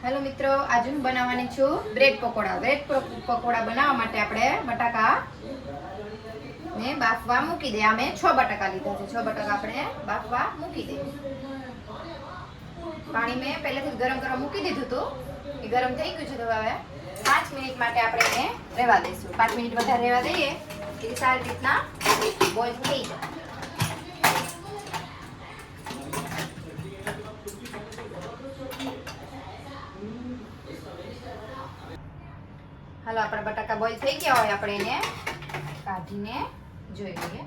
Hello મિત્રો, આજે હું બનાવવાની છું બ્રેડ પકોડા. બ્રેડ પકોડા બનાવવા માટે આપણે બટાકા ને બાફવા મૂકી દે. મેં 6 બટાકા લીધા છે. 6 બટાકા આપણે બાફવા મૂકી દે. પાણી મેં પહેલેથી ગરમ કરવા મૂકી દીધું હતું. એ ગરમ થઈ ગયું છે. તો હવે 5 મિનિટ માટે આપણે એને રહેવા દઈશું. 5 મિનિટ વધારે રહેવા દઈએ એટલે સારી રીતના બોઇલ થઈ જાય. હાલો, આપણા બટાકા બોઇલ થઈ ગયા હોય આપણે એને કાઢીને જોઈ લઈએ.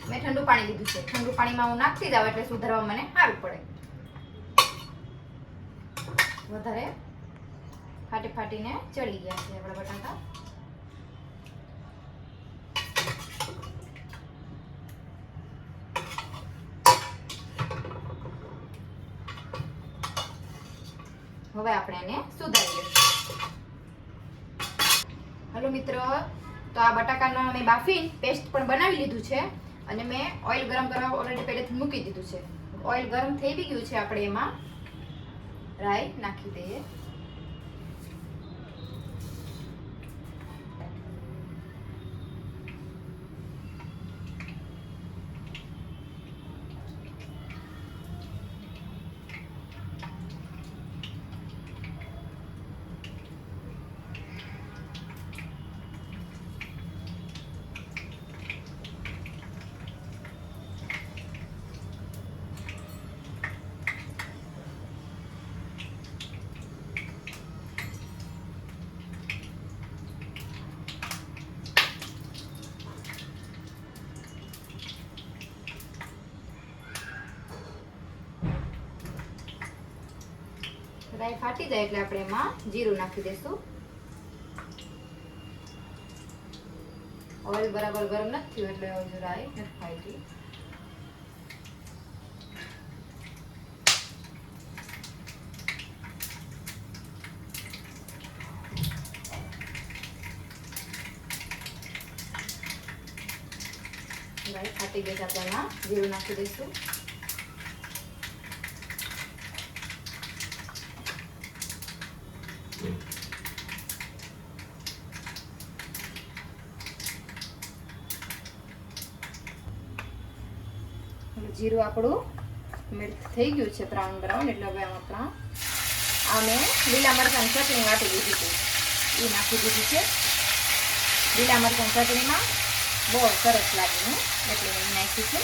મેં ઠંડુ પાણી લીધું છે. ઠંડુ પાણીમાં હું નાખતી જાઉં એટલે સુધારવા મને સારું પડે. વધારે ફાટીને ચડી ગયા છે આપણા બટાકા. હવે આપણે એને સુધારી લઈશું. હાલો મિત્રો, તો આ બટાકાનો મેં બાફીને પેસ્ટ પણ બનાવી લીધું છે અને મેં ઓઇલ ગરમ કરવા ઓલરેડી પહેલેથી મૂકી દીધું છે. ઓઇલ ગરમ થઈ બી ગયું છે. આપણે એમાં રાઈ નાખી દઈએ. રાઈ ફાટી જાય એટલે આપણે એમાં જીરું નાખી દઈશું. ઓઇલ બરાબર ગરમ નથી થયું એટલે હજુ રાઈ નથી ફાટી. રાઈ ફાટી ગઈ એટલે એમાં જીરું નાખી દઈશું. જીરું આપણું મિર્ચ થઈ ગયું છે બ્રાઉન એટલે હવે આમાં મેં લીલા મરચાંની ચટણી વાટી દીધી છે. એ નાખી દીધી છે. લીલા મરચાંની ચટણીમાં બહુ સરસ લાગે એટલે મેં નાખી છે.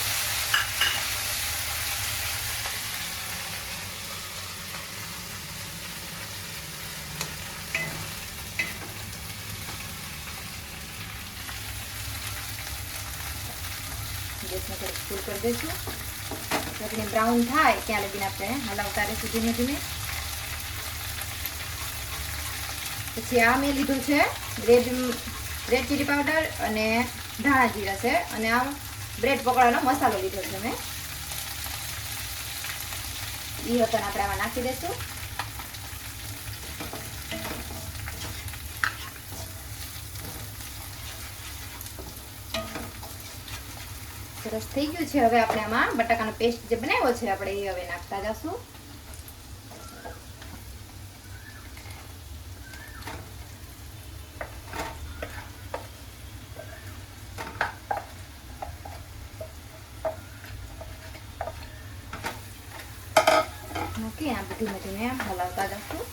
ગેસને થોડું ફૂલ કરી દઈશું. ચટણી બ્રાઉન થાય ત્યાં લગીને આપણે હલાવતા રહીશું ધીમે ધીમે. પછી આ મેં લીધું છે રેડ ચીલી પાવડર અને ધાણા જીરા છે અને આ બ્રેડ પકોડાનો મસાલો લીધો છે મેં. એ હતો આપણે આમાં નાખી દઈશું. સરસ થઈ ગયું છે. હવે આપણે આમાં બટાકાનો પેસ્ટ જે બનાવ્યો છે આપણે એ હવે નાખતા જશું. નાખી આ ધીમે ધીમે હલાવતા જશું.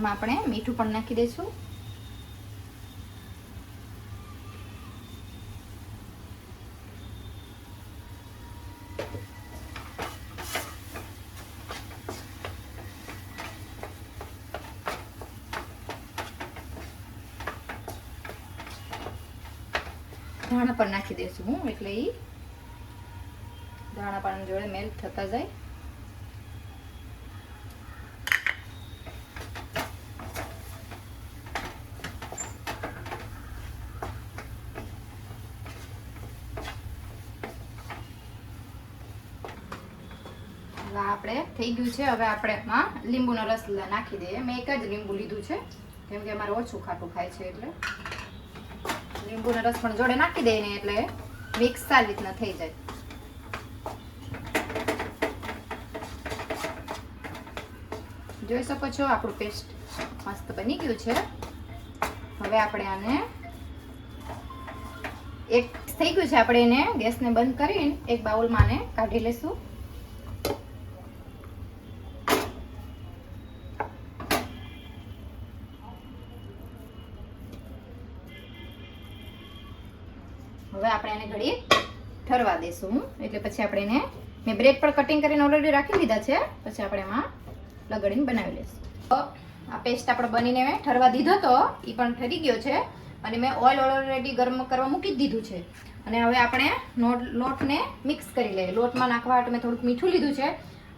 એમાં આપણે મીઠું પણ નાખી દઈશું. ધાણા પણ નાખી દઈશું એટલે એ ધાણા પણ જોડે મેલ્ટ થતા જાય. હવે આપણે થઈ ગયું છે. હવે આપણે એમાં લીંબુનો રસ નાખી દઈએ. મેં એક જ લીંબુ લીધું છે કેમ કે અમારે ઓછું ખાટું ખાય છે, એટલે લીંબુનો રસ પણ જોડે નાખી દઈએ ને એટલે મિક્સ સારી રીતના થઈ જાય. જોઈ શકો છો આપણું પેસ્ટ મસ્ત બની ગયું છે. હવે આપણે આને એક થઈ ગયું છે. આપણે એને ગેસને બંધ કરીને એક બાઉલમાં આને કાઢી લેશું. હવે આપણે એને ઘડી ઠરવા દેશું. એટલે પછી આપણે એને મેં બ્રેડ પર કટિંગ કરીને ઓલરેડી રાખી લીધા છે. પછી આપણે એમાં લગાડીને બનાવી લઈશું. આ પેસ્ટ આપણે બનીને મેં ઠરવા દીધો તો એ પણ ઠરી ગયો છે અને મેં ઓઇલ ઓલરેડી ગરમ કરવા મૂકી જ દીધું છે. અને હવે આપણે લોટને મિક્સ કરી લઈએ. લોટમાં નાખવા માટે મેં થોડુંક મીઠું લીધું છે,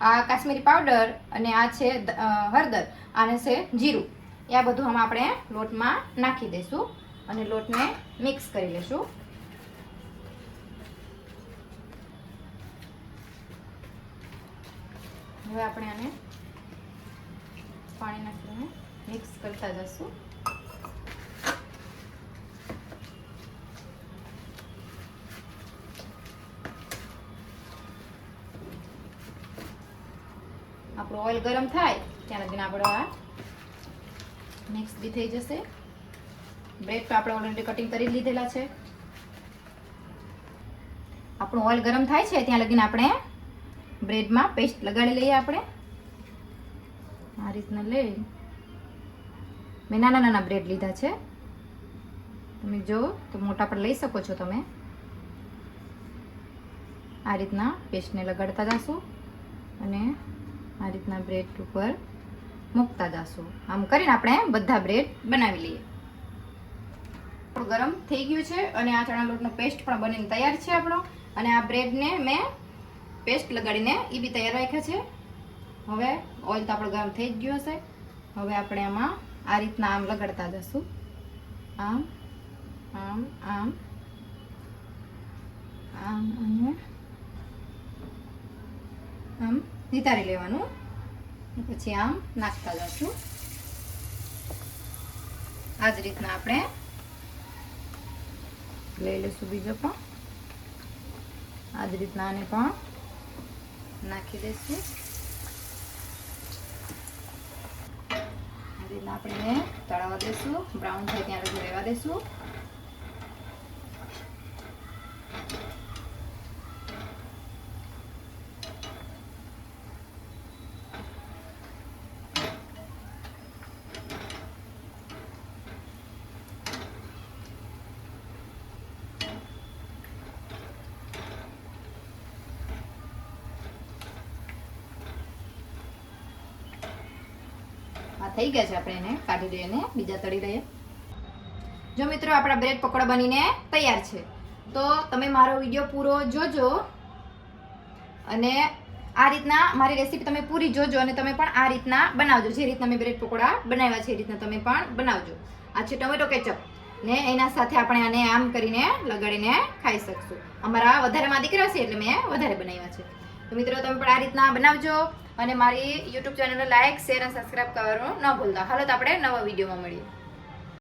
આ કાશ્મીરી પાવડર અને આ છે હળદર, આને છે જીરું. આ બધું આમાં આપણે લોટમાં નાખી દઈશું અને લોટને મિક્સ કરી લઈશું. હવે આપણે આને પાણી નાખીને મિક્સ કરતા જશું. આપણું ઓઇલ ગરમ થાય ત્યાં લગીને આપણે આ મિક્સ બી થઈ જશે. બ્રેડ તો આપણે ઓલરેડી કટિંગ કરી લીધેલા છે. આપણું ઓઇલ ગરમ થાય છે ત્યાં લગીને આપણે બ્રેડમાં પેસ્ટ લગાડી લઈએ. આપણે આ રીતના લઈ મેં નાના નાના બ્રેડ લીધા છે. તમે જો તો મોટા પણ લઈ શકો છો. તમે આ રીતના પેસ્ટને લગાડતા જશો અને આ રીતના બ્રેડ ઉપર મૂકતા જશો. આમ કરીને આપણે બધા બ્રેડ બનાવી લઈએ. ગરમ થઈ ગયું છે અને આ ચણા લોટનો પેસ્ટ પણ બનીને તૈયાર છે આપણો. અને આ બ્રેડને મેં પેસ્ટ લગાડીને એ બી તૈયાર રાખ્યા છે. હવે ઓઇલ તો આપણો ગરમ થઈ જ ગયો હશે. હવે આપણે આમાં આ રીતના આમ લગાડતા જશું. આમ આમ આમ આમ અને આમ નિતારી લેવાનું. પછી આમ નાખતા જશું. આ જ રીતના આપણે લઈ લઈશું. બીજો પણ આ જ રીતના આને પણ નાખી દઈશું. આ રીતના આપણે તળાવવા દઈશું. બ્રાઉન થાય ત્યાં લગી રહેવા દઈશું. થઈ ગયા છે. આપણે એને કાઢી લઈએ અને બીજા તળી લઈએ. જો મિત્રો આપણા બ્રેડ પકોડા બનીને તૈયાર છે. તો તમે મારો વિડીયો પૂરો જોજો અને આ રીતના મારી રેસીપી તમે પૂરી જોજો અને તમે પણ આ રીતના બનાવજો. જે રીતના મેં બ્રેડ પકોડા બનાવ્યા છે એ રીતના તમે પણ બનાવજો. આ છે ટોમેટો કેચઅપ ને એના સાથે આપણે આને આમ કરીને લગાડીને ખાઈ શકશું. અમારા વધારેમાં દીકરા છે એટલે મેં વધારે બનાવ્યા છે. તો મિત્રો તમે પણ આ રીતના બનાવજો અને મારી યુટ્યુબ ચેનલને લાઈક, શેર અને સબસ્ક્રાઈબ કરવાનું ન ભૂલતા. હાલો તો આપણે નવા વિડીયોમાં મળીએ.